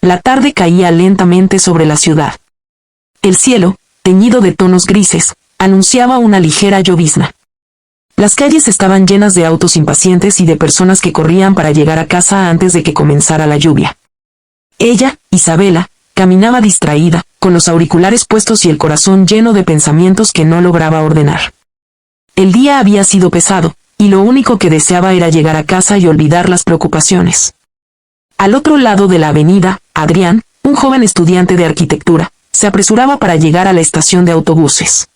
La tarde caía lentamente sobre la ciudad. El cielo, teñido de tonos grises, anunciaba una ligera llovizna. Las calles estaban llenas de autos impacientes y de personas que corrían para llegar a casa antes de que comenzara la lluvia. Ella, Isabela, caminaba distraída, con los auriculares puestos y el corazón lleno de pensamientos que no lograba ordenar. El día había sido pesado, y lo único que deseaba era llegar a casa y olvidar las preocupaciones. Al otro lado de la avenida, Adrián, un joven estudiante de arquitectura, se apresuraba para llegar a la estación de autobuses.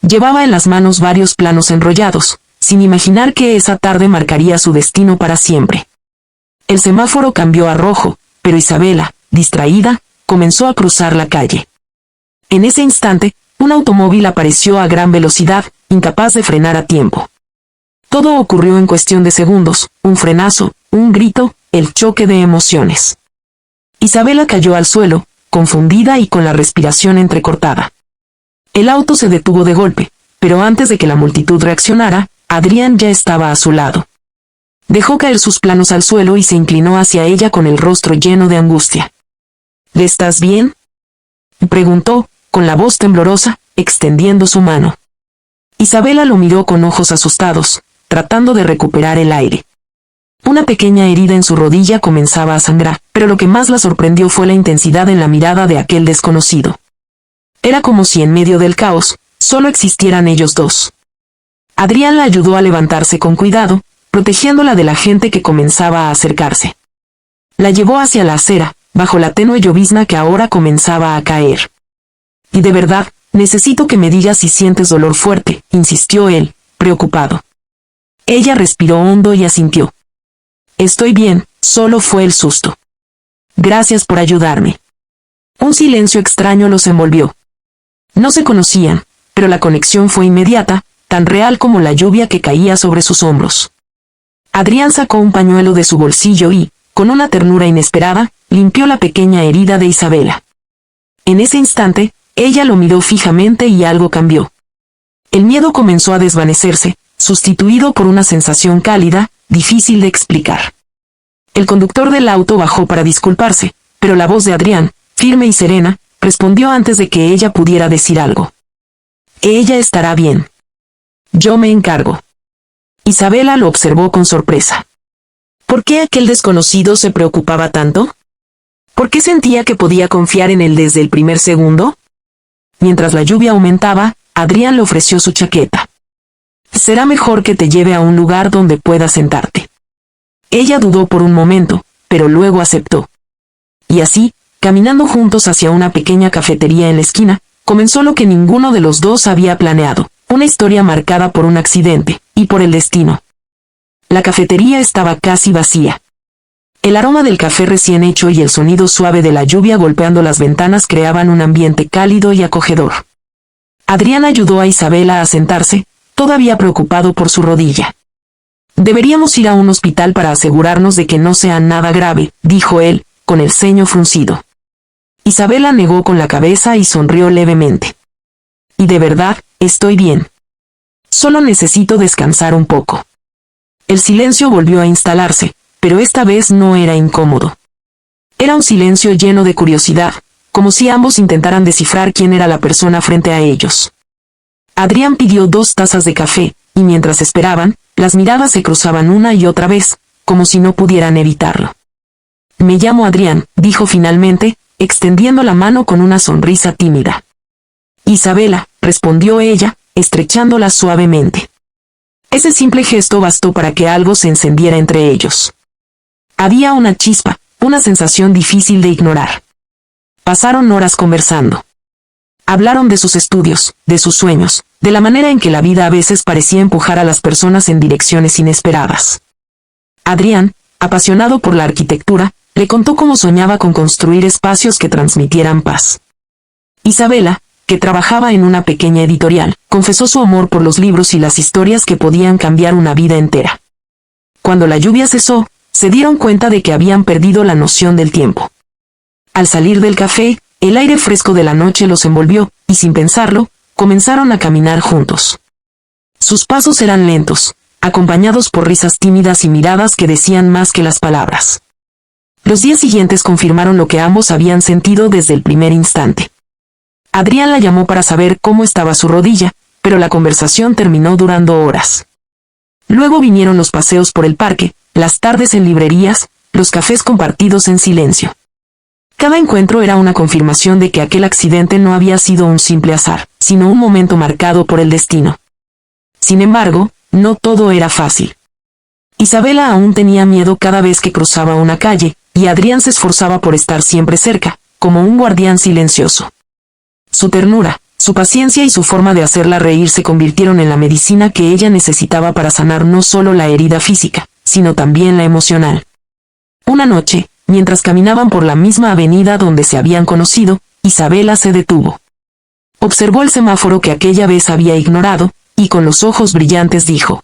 Llevaba en las manos varios planos enrollados, sin imaginar que esa tarde marcaría su destino para siempre. El semáforo cambió a rojo, pero Isabela, distraída, comenzó a cruzar la calle. En ese instante, un automóvil apareció a gran velocidad, incapaz de frenar a tiempo. Todo ocurrió en cuestión de segundos, un frenazo, un grito, el choque de emociones. Isabela cayó al suelo, confundida y con la respiración entrecortada. El auto se detuvo de golpe, pero antes de que la multitud reaccionara, Adrián ya estaba a su lado. Dejó caer sus planos al suelo y se inclinó hacia ella con el rostro lleno de angustia. ¿Estás bien?, preguntó, con la voz temblorosa, extendiendo su mano. Isabela lo miró con ojos asustados, tratando de recuperar el aire. Una pequeña herida en su rodilla comenzaba a sangrar, pero lo que más la sorprendió fue la intensidad en la mirada de aquel desconocido. Era como si en medio del caos, solo existieran ellos dos. Adrián la ayudó a levantarse con cuidado, protegiéndola de la gente que comenzaba a acercarse. La llevó hacia la acera, bajo la tenue llovizna que ahora comenzaba a caer. Y de verdad, necesito que me digas si sientes dolor fuerte, insistió él, preocupado. Ella respiró hondo y asintió. Estoy bien, solo fue el susto. Gracias por ayudarme. Un silencio extraño los envolvió. No se conocían, pero la conexión fue inmediata, tan real como la lluvia que caía sobre sus hombros. Adrián sacó un pañuelo de su bolsillo y, con una ternura inesperada, limpió la pequeña herida de Isabela. En ese instante, ella lo miró fijamente y algo cambió. El miedo comenzó a desvanecerse, sustituido por una sensación cálida, difícil de explicar. El conductor del auto bajó para disculparse, pero la voz de Adrián, firme y serena, respondió antes de que ella pudiera decir algo. Ella estará bien. Yo me encargo. Isabela lo observó con sorpresa. ¿Por qué aquel desconocido se preocupaba tanto? ¿Por qué sentía que podía confiar en él desde el primer segundo? Mientras la lluvia aumentaba, Adrián le ofreció su chaqueta. Será mejor que te lleve a un lugar donde puedas sentarte. Ella dudó por un momento, pero luego aceptó. Y así, caminando juntos hacia una pequeña cafetería en la esquina, comenzó lo que ninguno de los dos había planeado, una historia marcada por un accidente, y por el destino. La cafetería estaba casi vacía. El aroma del café recién hecho y el sonido suave de la lluvia golpeando las ventanas creaban un ambiente cálido y acogedor. Adrián ayudó a Isabela a sentarse, todavía preocupado por su rodilla. Deberíamos ir a un hospital para asegurarnos de que no sea nada grave, dijo él, con el ceño fruncido. Isabela negó con la cabeza y sonrió levemente. Y de verdad, estoy bien. Solo necesito descansar un poco. El silencio volvió a instalarse, pero esta vez no era incómodo. Era un silencio lleno de curiosidad, como si ambos intentaran descifrar quién era la persona frente a ellos. Adrián pidió 2 tazas de café, y mientras esperaban, las miradas se cruzaban una y otra vez, como si no pudieran evitarlo. Me llamo Adrián, dijo finalmente, extendiendo la mano con una sonrisa tímida. Isabela, respondió ella, estrechándola suavemente. Ese simple gesto bastó para que algo se encendiera entre ellos. Había una chispa, una sensación difícil de ignorar. Pasaron horas conversando. Hablaron de sus estudios, de sus sueños, de la manera en que la vida a veces parecía empujar a las personas en direcciones inesperadas. Adrián, apasionado por la arquitectura, le contó cómo soñaba con construir espacios que transmitieran paz. Isabela, que trabajaba en una pequeña editorial, confesó su amor por los libros y las historias que podían cambiar una vida entera. Cuando la lluvia cesó, se dieron cuenta de que habían perdido la noción del tiempo. Al salir del café, el aire fresco de la noche los envolvió, y sin pensarlo, comenzaron a caminar juntos. Sus pasos eran lentos, acompañados por risas tímidas y miradas que decían más que las palabras. Los días siguientes confirmaron lo que ambos habían sentido desde el primer instante. Adrián la llamó para saber cómo estaba su rodilla, pero la conversación terminó durando horas. Luego vinieron los paseos por el parque, las tardes en librerías, los cafés compartidos en silencio. Cada encuentro era una confirmación de que aquel accidente no había sido un simple azar, sino un momento marcado por el destino. Sin embargo, no todo era fácil. Isabela aún tenía miedo cada vez que cruzaba una calle, y Adrián se esforzaba por estar siempre cerca, como un guardián silencioso. Su ternura, su paciencia y su forma de hacerla reír se convirtieron en la medicina que ella necesitaba para sanar no solo la herida física, sino también la emocional. Una noche, mientras caminaban por la misma avenida donde se habían conocido, Isabela se detuvo. Observó el semáforo que aquella vez había ignorado, y con los ojos brillantes dijo: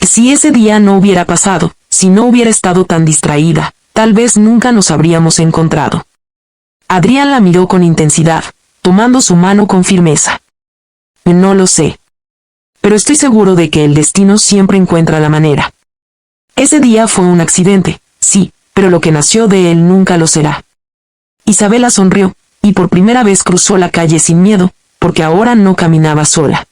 si ese día no hubiera pasado, si no hubiera estado tan distraída, tal vez nunca nos habríamos encontrado. Adrián la miró con intensidad, tomando su mano con firmeza. No lo sé. Pero estoy seguro de que el destino siempre encuentra la manera. Ese día fue un accidente, sí, pero lo que nació de él nunca lo será. Isabela sonrió, y por primera vez cruzó la calle sin miedo, porque ahora no caminaba sola.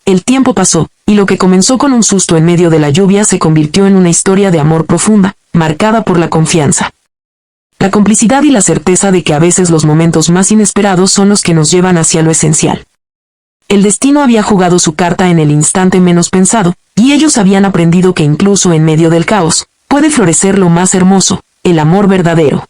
El tiempo pasó, y lo que comenzó con un susto en medio de la lluvia se convirtió en una historia de amor profunda, marcada por la confianza. La complicidad y la certeza de que a veces los momentos más inesperados son los que nos llevan hacia lo esencial. El destino había jugado su carta en el instante menos pensado, y ellos habían aprendido que incluso en medio del caos, puede florecer lo más hermoso, el amor verdadero.